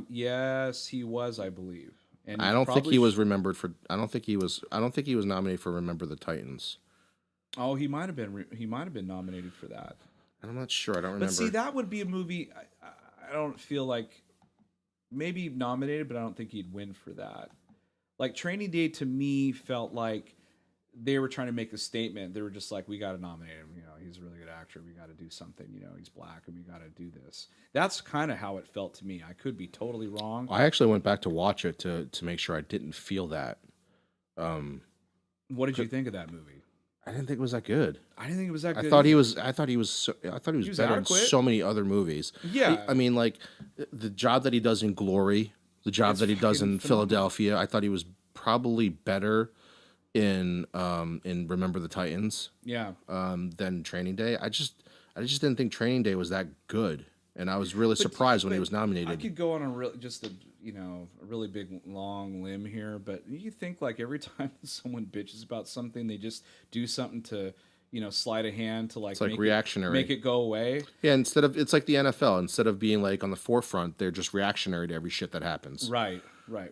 Yes, he was, I believe. And I don't think probably he was remembered for. I don't think he was nominated for Remember the Titans. Oh, he might have been. He might have been nominated for that. I'm not sure. I don't remember. But see, that would be a movie. I don't feel like maybe nominated, but I don't think he'd win for that. Like Training Day to me felt like they were trying to make a statement. They were just like, we got to nominate him. He's a really good actor. We got to do something. He's black, and we got to do this. That's kind of how it felt to me. I could be totally wrong. I actually went back to watch it to make sure I didn't feel that. What did you think of that movie? I didn't think it was that good. I didn't think it was that good. I thought he either. was. I thought he was better adequate. in so many other movies. Yeah. I mean, like the job that he does in Glory, the job It's that he does fucking in phenomenal. Philadelphia. I thought he was probably better in Remember the Titans Yeah. than Training Day. I just didn't think Training Day was that good, and I was really surprised when he But was I nominated. could go on a really big long limb here, but you think like every time someone bitches about something, they just do something to sleight of hand to like It's like make reactionary. make it go away. Yeah, it's like the NFL. Instead of being like on the forefront, they're just reactionary to every shit that happens. Right.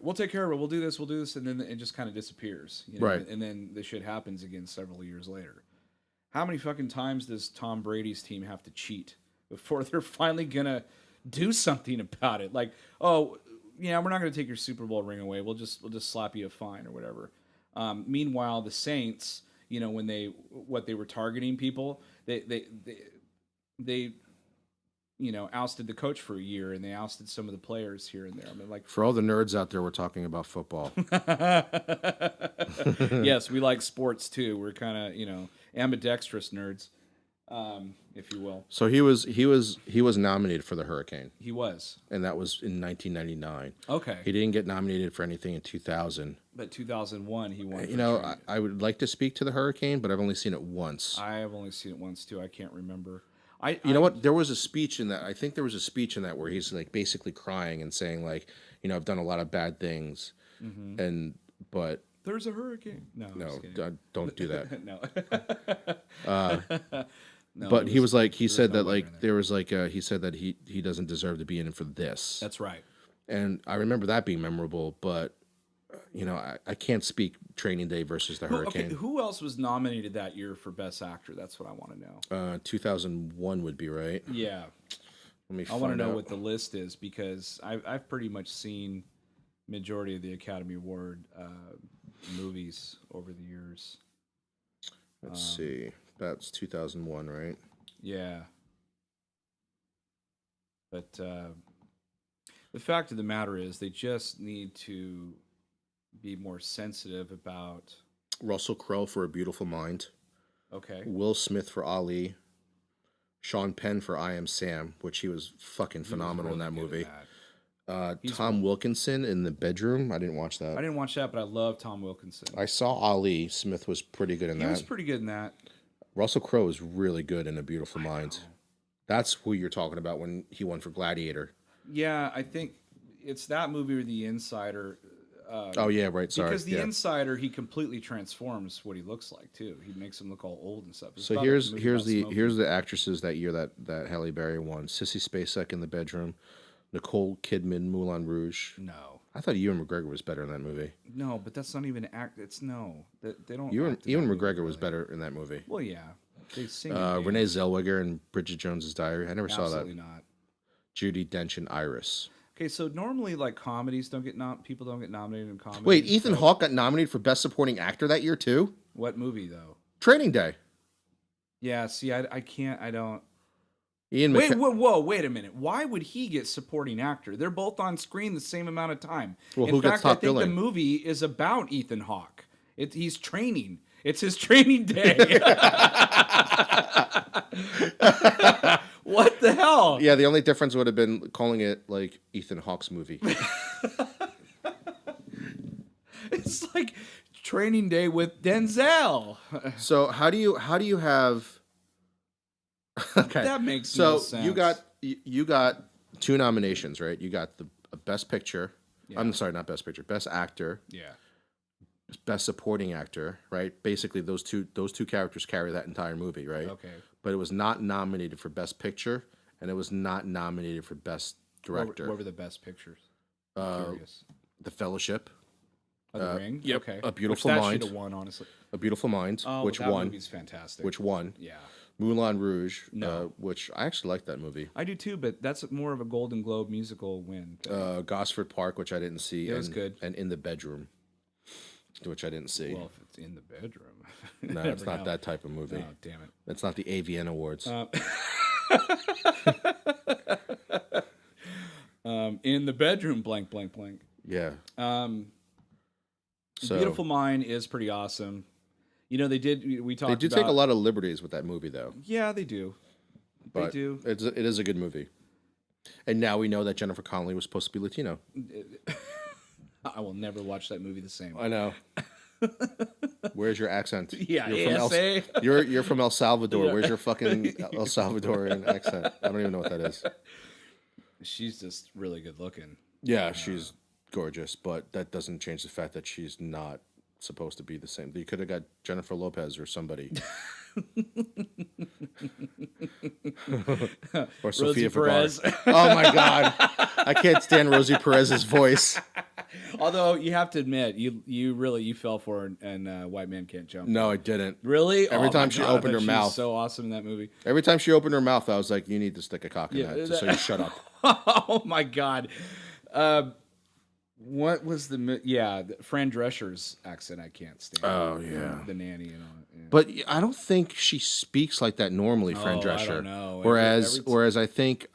We'll take care of it. We'll do this, and then it just kind of disappears. Right. And then the shit happens again several years later. How many fucking times does Tom Brady's team have to cheat before they're finally gonna do something about it? Like, oh, yeah, we're not gonna take your Super Bowl ring away. We'll just slap you a fine or whatever. Meanwhile, the Saints, when they were targeting people, they ousted the coach for a year, and they ousted some of the players here and there. I mean, like, For all the nerds out there, we're talking about football. yes, we like sports too. We're kind of, ambidextrous nerds. if you will. So he was nominated for the Hurricane, He was. and that was in 1999. Okay. He didn't get nominated for anything in 2000. But 2001, he won. You for know, Training Day. I would like to speak to the Hurricane, but I've only seen it once. I have only seen it once too. I can't remember. You know what? There was a speech in that. I think there was a speech in that where he's like basically crying and saying like, I've done a lot of bad things, but There's a hurricane. No, I'm no, just kidding. don't do that. No. No, But he was like, he said no that winner in like it. there was like he said that he doesn't deserve to be in it for this, That's right. and I remember that being memorable. But I can't speak Training Day versus the Hurricane. Okay, who else was nominated that year for Best Actor? That's what I want to know. 2001 would be right. Yeah, Let me. I want to find know out. what the list is because I've pretty much seen majority of the Academy Award movies over the years. Let's see. That's 2001, right? Yeah. But the fact of the matter is, they just need to be more sensitive about. Russell Crowe for A Beautiful Mind. Okay. Will Smith for Ali. Sean Penn for I Am Sam, which he was fucking phenomenal in that movie. Tom Wilkinson in The Bedroom. I didn't watch that. I didn't watch that, but I love Tom Wilkinson. I saw Ali. Smith was pretty good in He that. was pretty good in that. Russell Crowe is really good in A Beautiful Mind. That's who you're talking about when he won for Gladiator. Yeah, I think it's that movie or The Insider. Oh yeah, right. Sorry. Because The yeah. Insider, he completely transforms what he looks like too. He makes him look all old and stuff. It's So about here's a movie here's about the smoking. here's the actresses that year that Halle Berry won. Sissy Spacek in The Bedroom. Nicole Kidman, Moulin Rouge. No, I thought Ewan McGregor was better in that movie. no, but that's not even act. It's no, they don't. Ewan act in that movie, McGregor was really. better in that movie. Well, yeah, they sing. and dance. Renee Zellweger in Bridget Jones's Diary. I never saw Absolutely that. not. Judi Dench in Iris. Okay, so normally like comedies don't get people don't get nominated in comedies. Wait, Ethan but- Hawke got nominated for Best Supporting Actor that year too. What movie though? Training Day. Yeah, see, I can't. I don't. Ian Wait, McKellen. whoa, wait a minute. Why would he get supporting actor? They're both on screen the same amount of time. Well, In who fact, gets top I think billing? the movie is about Ethan Hawke. He's training. It's his training day. What the hell? Yeah, the only difference would have been calling it like Ethan Hawke's movie. It's like training day with Denzel. So how do you have? Okay, That makes so no sense. you got two nominations, right? You got the Best Picture. Yeah. I'm sorry, not Best Picture. Best Actor, Yeah. Best Supporting Actor, right? Basically, those two characters carry that entire movie, right? Okay. But it was not nominated for Best Picture, and it was not nominated for Best Director. What were the best pictures? I'm curious. The Fellowship, Oh, the Ring. yep, Okay. A Beautiful Which that Mind. should have won, honestly. A Beautiful Mind, Oh, which that won, movie's fantastic. which won. Yeah. Moulin Rouge, No. which I actually like that movie. I do too, but that's more of a Golden Globe musical win. Gosford Park, which I didn't see. It was good. And In the Bedroom, which I didn't see. Well, if it's in the bedroom. No, it's not that type of movie. Oh, damn it. It's not the AVN Awards. In the bedroom, blank, blank, blank. yeah. So Beautiful Mind is pretty awesome. You know, we talked they do about... take a lot of liberties with that movie, though. Yeah, they do. They But do. it is a good movie. And now we know that Jennifer Connelly was supposed to be Latino. I will never watch that movie the same. I know. Where's your accent? Yeah, you're from ASA. you're from El Salvador. Where's your fucking El Salvadorian accent? I don't even know what that is. She's just really good looking. Yeah, she's gorgeous, but that doesn't change the fact that she's not supposed to be the same. You could have got Jennifer Lopez or somebody. Or Sofia Perez. Vergara. Oh my god. I can't stand Rosie Perez's voice. Although you have to admit, you fell for it, and White Man Can't Jump. No, I didn't. Really? Every Oh time my she God, I opened bet her she's mouth. so awesome in that movie. Every time she opened her mouth, I was like, you need to stick a cock in Yeah, that, just so you shut up. Oh my God. What was Fran Drescher's accent? I can't stand. Oh, yeah. the nanny and all. Yeah. But I don't think she speaks like that normally, Fran Oh, I Drescher. don't know. Whereas I think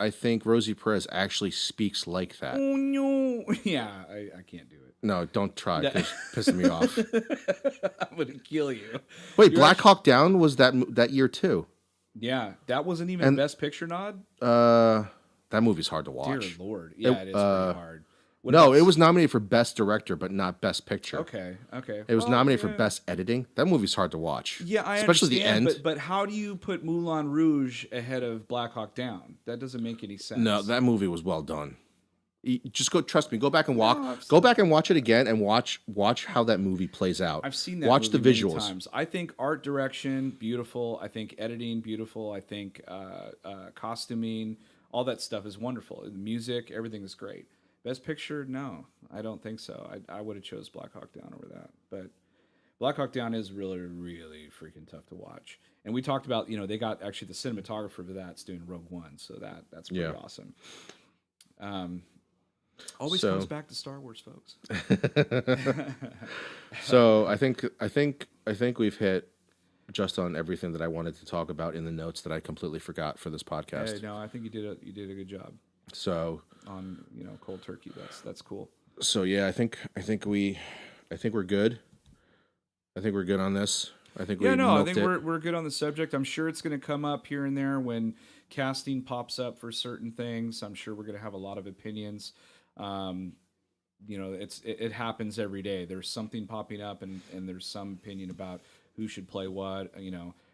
Rosie Perez actually speaks like that. Oh no! Yeah, I can't do it. No, don't try. It's pissing me off. I'm gonna kill you. Wait, Black Hawk Down was that year too. Yeah, that wasn't even And- Best Picture nod. That movie's hard to Dear watch. Lord, yeah, it is pretty hard. What No, about it was nominated for Best Director, but not Best Picture. okay. It was Well, nominated for yeah. Best Editing. That movie's hard to watch. Yeah, I especially the understand, end. but how do you put Moulin Rouge ahead of Black Hawk Down? That doesn't make any sense. No, that movie was well done. Just go. Trust me. Go back and walk. No, I've Go back and watch it again, and watch how that movie plays out. I've seen that. Watch the movie many visuals. times. I think art direction beautiful. I think editing beautiful. I think costuming, all that stuff is wonderful. The music, everything is great. Best Picture, no, I don't think so. I would have chose Black Hawk Down over that, but Black Hawk Down is really, really freaking tough to watch. And we talked about, they got actually the cinematographer for that's doing Rogue One, so that's pretty awesome. Always So- comes back to Star Wars, folks. So I think we've hit just on everything that I wanted to talk about in the notes that I completely forgot for this podcast. Hey, no, I think you did a good job So on cold turkey. That's cool. yeah, I think we're good. I think we're good on this. I think we I milked think it. we're good on the subject. I'm sure it's going to come up here and there when casting pops up for certain things. I'm sure we're going to have a lot of opinions. It happens every day. There's something popping up, and there's some opinion about who should play what.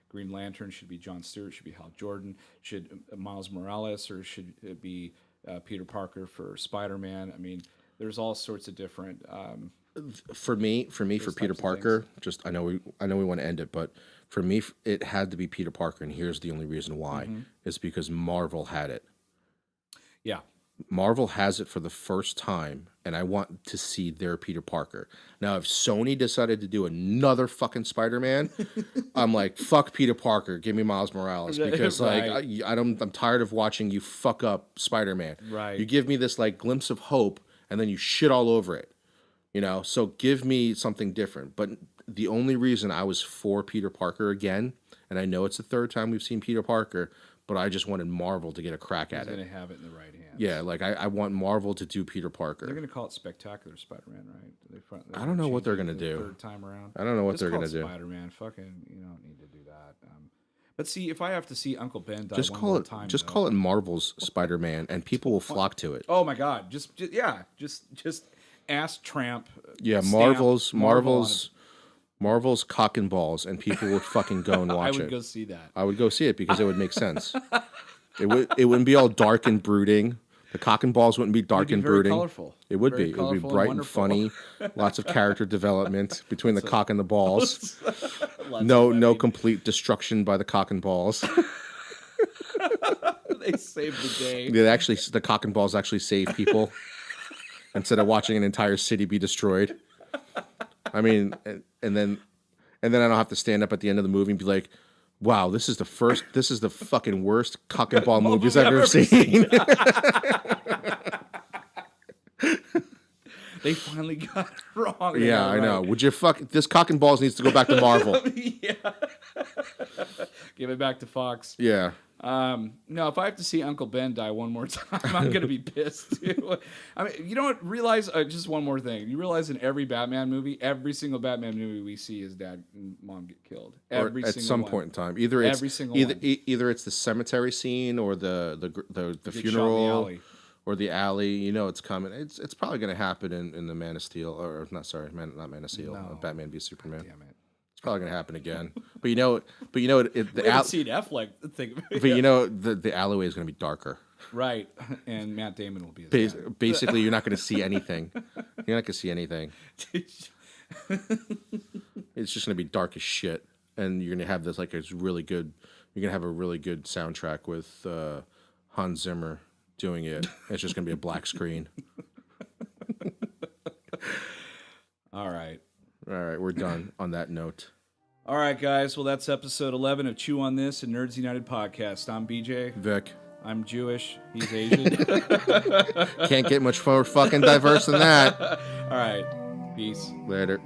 Green Lantern should be Jon Stewart, should be Hal Jordan, should Miles Morales, or should it be Peter Parker for Spider-Man? I mean, there's all sorts of different. For Peter types of Parker, just I know we want to end it, but for me, it had to be Peter Parker, and here's the only reason why: is because Marvel had it. Yeah. Marvel has it for the first time, and I want to see their Peter Parker. Now, if Sony decided to do another fucking Spider-Man, I'm like, fuck Peter Parker, give me Miles Morales, because Right. I'm tired of watching you fuck up Spider-Man. Right. You give me this like glimpse of hope, and then you shit all over it. So give me something different. But the only reason I was for Peter Parker again, and I know it's the third time we've seen Peter Parker, but I just wanted Marvel to get a crack at He's it. going to have it in the right hands. Yeah, like I want Marvel to do Peter They're Parker. going to call it Spectacular Spider-Man, right? I don't know what they're gonna change it do. the third time around. I don't know what Just they're call gonna it do. Spider-Man, fucking, you don't need to do that. But see, if I have to see Uncle Ben die Just one call more it time, just though- call it Marvel's Spider-Man, and people will flock to it. Oh my God! Just ass tramp. Yeah, stamp Marvel's cock and balls, and people would fucking go and I watch would it. go see that. I would go see it because it would make sense. It wouldn't be all dark and brooding. The cock and balls wouldn't be dark It'd be and very brooding. colorful. It would Very be. It would be colorful and bright and wonderful. funny. Lots of character development between the cock and the balls. Lots No of complete destruction by the cock and balls. They saved the day. The cock and balls actually save people instead of watching an entire city be destroyed. I mean, and then I don't have to stand up at the end of the movie and be like, "Wow, this is the fucking worst cock and ball movies I've ever seen." They finally got it wrong. They Yeah, got I it know. right. Would you this cock and balls needs to go back to Marvel? Yeah. Give it back to Fox. Yeah. No, if I have to see Uncle Ben die one more time, I'm gonna be pissed too. I mean, you don't realize just one more thing. You realize in every Batman movie, every single Batman movie we see, his dad and mom get killed. Or Every at single some one. point in time, either it's Every single one. either it's the cemetery scene or the Get shot in the funeral alley. or the alley. It's coming. It's probably going to happen in the Man of Steel or not. Sorry, not Man of Steel. No. Batman v Superman. Damn it. It's probably going to happen again. But the We haven't al- seen Affleck thing. but the alleyway is going to be darker. Right, and Matt Damon will be his dad. Basically, you're not going to see anything. You're not going to see anything. It's just going to be dark as shit, and you're going to have this like it's really good. You're going to have a really good soundtrack with Hans Zimmer doing it. It's just going to be a black screen. All right. All right, we're done on that note. All right, guys. Well, that's episode 11 of Chew on This and Nerds United podcast. I'm BJ. Vic, I'm Jewish. He's Asian. can't get much more fucking diverse than that. All right. Peace. Later.